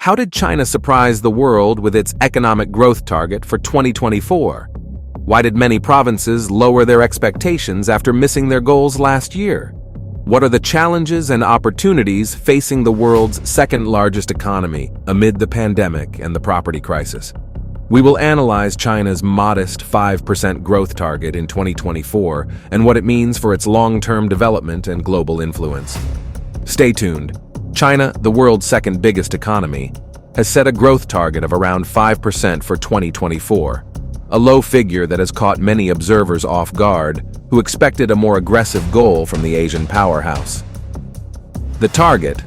How did China surprise the world with its economic growth target for 2024? Why did many provinces lower their expectations after missing their goals last year? What are the challenges and opportunities facing the world's second-largest economy amid the pandemic and the property crisis? We will analyze China's modest 5% growth target in 2024 and what it means for its long-term development and global influence. Stay tuned. China, the world's second biggest economy, has set a growth target of around 5% for 2024, a low figure that has caught many observers off guard who expected a more aggressive goal from the Asian powerhouse. The target,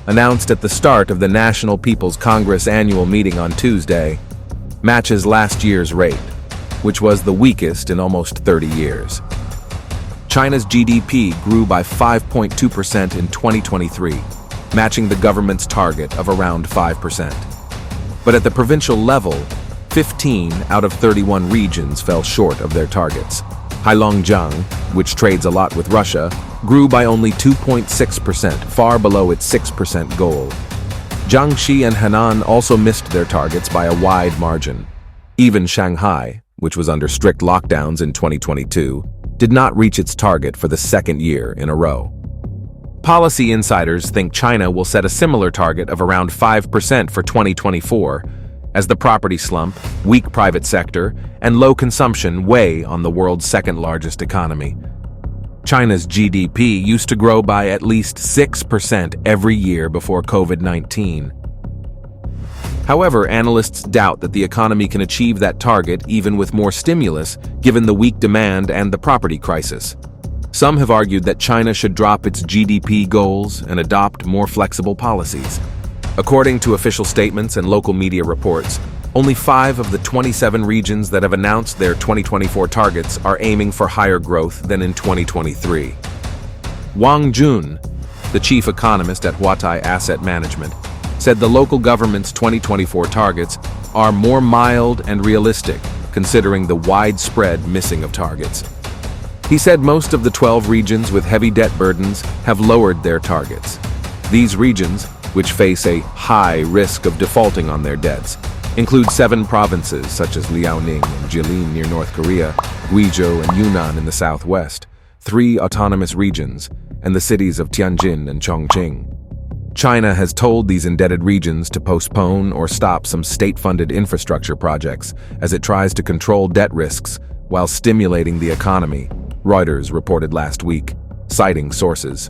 announced at the start of the National People's Congress annual meeting on Tuesday, matches last year's rate, which was the weakest in almost 30 years. China's GDP grew by 5.2% in 2023, matching the government's target of around 5%. But at the provincial level, 15 out of 31 regions fell short of their targets. Heilongjiang, which trades a lot with Russia, grew by only 2.6%, far below its 6% goal. Jiangxi and Henan also missed their targets by a wide margin. Even Shanghai, which was under strict lockdowns in 2022, did not reach its target for the second year in a row. Policy insiders think China will set a similar target of around 5% for 2024, as the property slump, weak private sector, and low consumption weigh on the world's second-largest economy. China's GDP used to grow by at least 6% every year before COVID-19. However, analysts doubt that the economy can achieve that target even with more stimulus, given the weak demand and the property crisis. Some have argued that China should drop its GDP goals and adopt more flexible policies. According to official statements and local media reports, only 5 of the 27 regions that have announced their 2024 targets are aiming for higher growth than in 2023. Wang Jun, the chief economist at Huatai Asset Management, said the local government's 2024 targets are more mild and realistic, considering the widespread missing of targets. He said most of the 12 regions with heavy debt burdens have lowered their targets. These regions, which face a high risk of defaulting on their debts, include 7 provinces such as Liaoning and Jilin near North Korea, Guizhou and Yunnan in the southwest, 3 autonomous regions, and the cities of Tianjin and Chongqing. China has told these indebted regions to postpone or stop some state-funded infrastructure projects as it tries to control debt risks while stimulating the economy, Reuters reported last week, citing sources.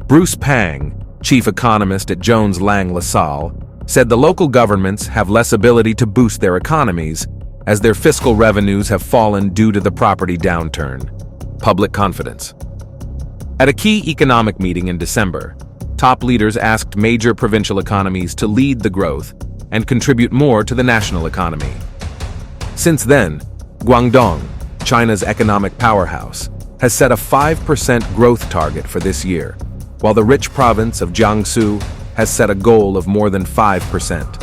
Bruce Pang, chief economist at Jones Lang LaSalle, said the local governments have less ability to boost their economies as their fiscal revenues have fallen due to the property downturn. Public confidence. At a key economic meeting in December, top leaders asked major provincial economies to lead the growth and contribute more to the national economy. Since then, Guangdong, China's economic powerhouse, has set a 5% growth target for this year, while the rich province of Jiangsu has set a goal of more than 5%.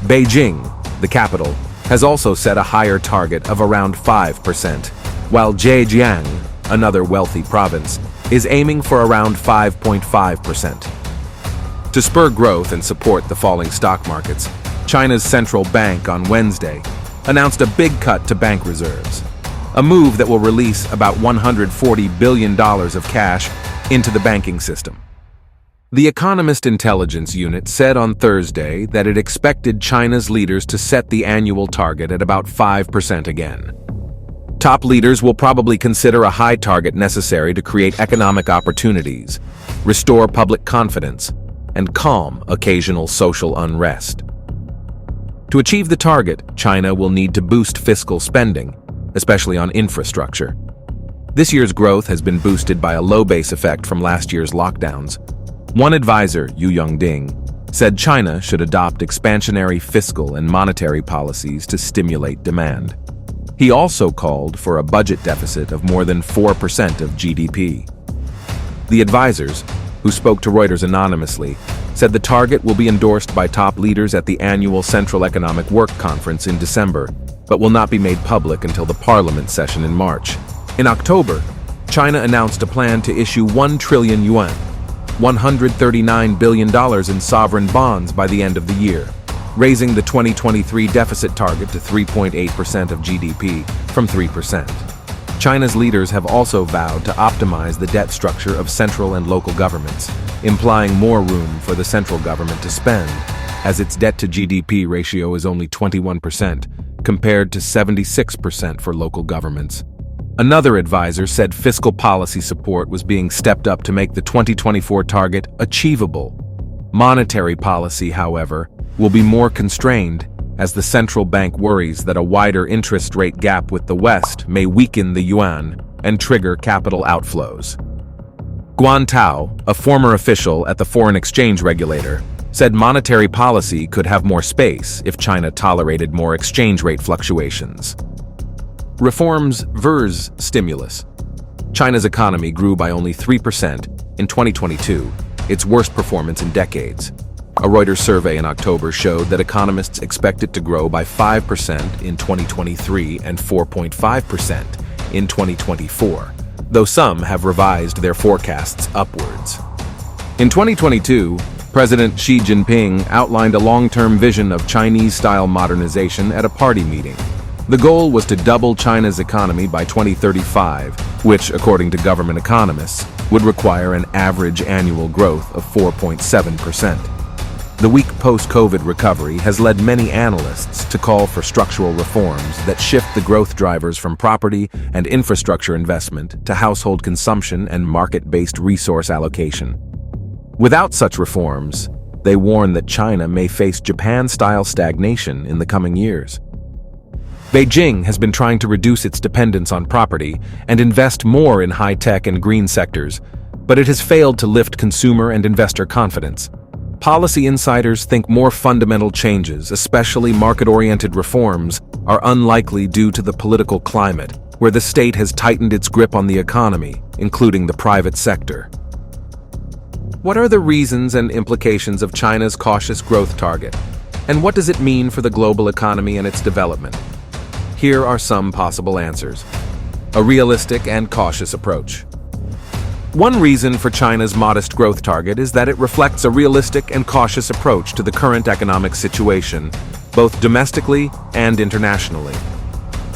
Beijing, the capital, has also set a higher target of around 5%, while Zhejiang, another wealthy province, is aiming for around 5.5%. To spur growth and support the falling stock markets, China's central bank on Wednesday announced a big cut to bank reserves, a move that will release about $140 billion of cash into the banking system. The Economist Intelligence Unit said on Thursday that it expected China's leaders to set the annual target at about 5% again. Top leaders will probably consider a high target necessary to create economic opportunities, restore public confidence, and calm occasional social unrest. To achieve the target, China will need to boost fiscal spending, especially on infrastructure. This year's growth has been boosted by a low base effect from last year's lockdowns. One advisor, Yu Yongding, said China should adopt expansionary fiscal and monetary policies to stimulate demand. He also called for a budget deficit of more than 4% of GDP. The advisors, who spoke to Reuters anonymously, said the target will be endorsed by top leaders at the annual Central Economic Work Conference in December, but will not be made public until the parliament session in March. In October, China announced a plan to issue 1 trillion yuan, $139 billion in sovereign bonds by the end of the year, raising the 2023 deficit target to 3.8% of GDP from 3%. China's leaders have also vowed to optimize the debt structure of central and local governments, implying more room for the central government to spend, as its debt-to-GDP ratio is only 21%, compared to 76% for local governments. Another advisor said fiscal policy support was being stepped up to make the 2024 target achievable. Monetary policy, however, will be more constrained, as the central bank worries that a wider interest rate gap with the West may weaken the yuan and trigger capital outflows. Guan Tao, a former official at the foreign exchange regulator, said monetary policy could have more space if China tolerated more exchange rate fluctuations. Reforms versus stimulus. China's economy grew by only 3% in 2022, its worst performance in decades. A Reuters survey in October showed that economists expect it to grow by 5% in 2023 and 4.5% in 2024, though some have revised their forecasts upwards. In 2022, President Xi Jinping outlined a long-term vision of Chinese-style modernization at a party meeting. The goal was to double China's economy by 2035, which, according to government economists, would require an average annual growth of 4.7%. The weak post-COVID recovery has led many analysts to call for structural reforms that shift the growth drivers from property and infrastructure investment to household consumption and market-based resource allocation. Without such reforms, they warn that China may face Japan-style stagnation in the coming years. Beijing has been trying to reduce its dependence on property and invest more in high-tech and green sectors, but it has failed to lift consumer and investor confidence. Policy insiders think more fundamental changes, especially market-oriented reforms, are unlikely due to the political climate, where the state has tightened its grip on the economy, including the private sector. What are the reasons and implications of China's cautious growth target? And what does it mean for the global economy and its development? Here are some possible answers. A realistic and cautious approach. One reason for China's modest growth target is that it reflects a realistic and cautious approach to the current economic situation, both domestically and internationally.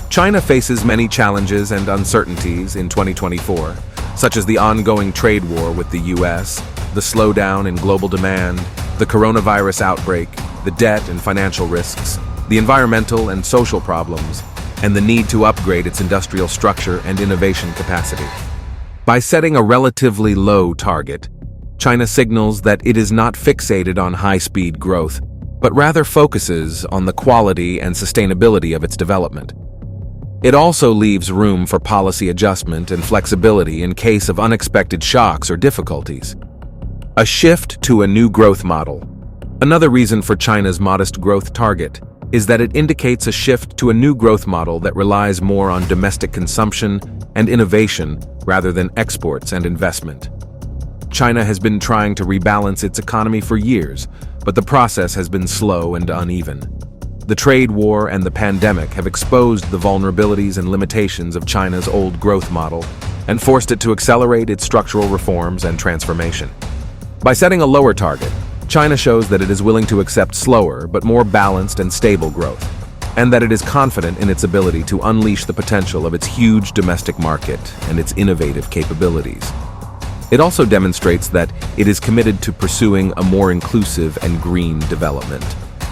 China faces many challenges and uncertainties in 2024, such as the ongoing trade war with the US, the slowdown in global demand, the coronavirus outbreak, the debt and financial risks, the environmental and social problems, and the need to upgrade its industrial structure and innovation capacity. By setting a relatively low target, China signals that it is not fixated on high-speed growth, but rather focuses on the quality and sustainability of its development. It also leaves room for policy adjustment and flexibility in case of unexpected shocks or difficulties. A shift to a new growth model. Another reason for China's modest growth target is that it indicates a shift to a new growth model that relies more on domestic consumption and innovation rather than exports and investment. China has been trying to rebalance its economy for years, but the process has been slow and uneven. The trade war and the pandemic have exposed the vulnerabilities and limitations of China's old growth model and forced it to accelerate its structural reforms and transformation. By setting a lower target, China shows that it is willing to accept slower but more balanced and stable growth, and that it is confident in its ability to unleash the potential of its huge domestic market and its innovative capabilities. It also demonstrates that it is committed to pursuing a more inclusive and green development,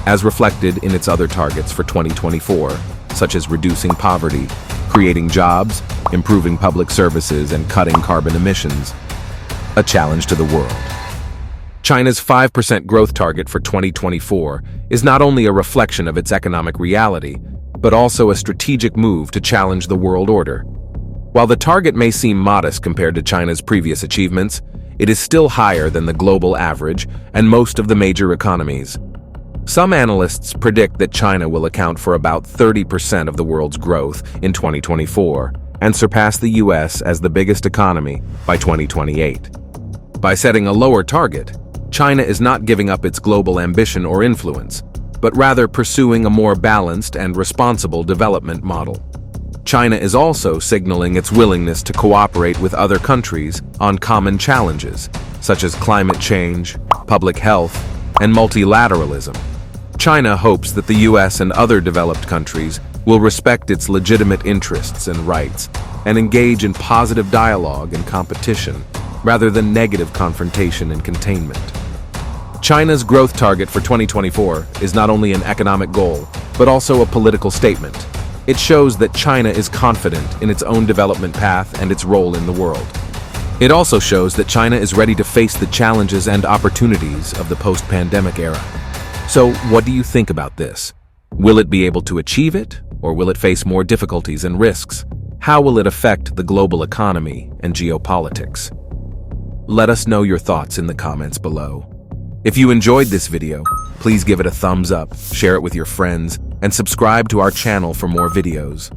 as reflected in its other targets for 2024, such as reducing poverty, creating jobs, improving public services, and cutting carbon emissions. A challenge to the world. China's 5% growth target for 2024 is not only a reflection of its economic reality, but also a strategic move to challenge the world order. While the target may seem modest compared to China's previous achievements, it is still higher than the global average and most of the major economies. Some analysts predict that China will account for about 30% of the world's growth in 2024 and surpass the US as the biggest economy by 2028. By setting a lower target, China is not giving up its global ambition or influence, but rather pursuing a more balanced and responsible development model. China is also signaling its willingness to cooperate with other countries on common challenges, such as climate change, public health, and multilateralism. China hopes that the US and other developed countries will respect its legitimate interests and rights and engage in positive dialogue and competition rather than negative confrontation and containment. China's growth target for 2024 is not only an economic goal, but also a political statement. It shows that China is confident in its own development path and its role in the world. It also shows that China is ready to face the challenges and opportunities of the post-pandemic era. So, what do you think about this? Will it be able to achieve it, or will it face more difficulties and risks? How will it affect the global economy and geopolitics? Let us know your thoughts in the comments below. If you enjoyed this video, please give it a thumbs up, share it with your friends, and subscribe to our channel for more videos.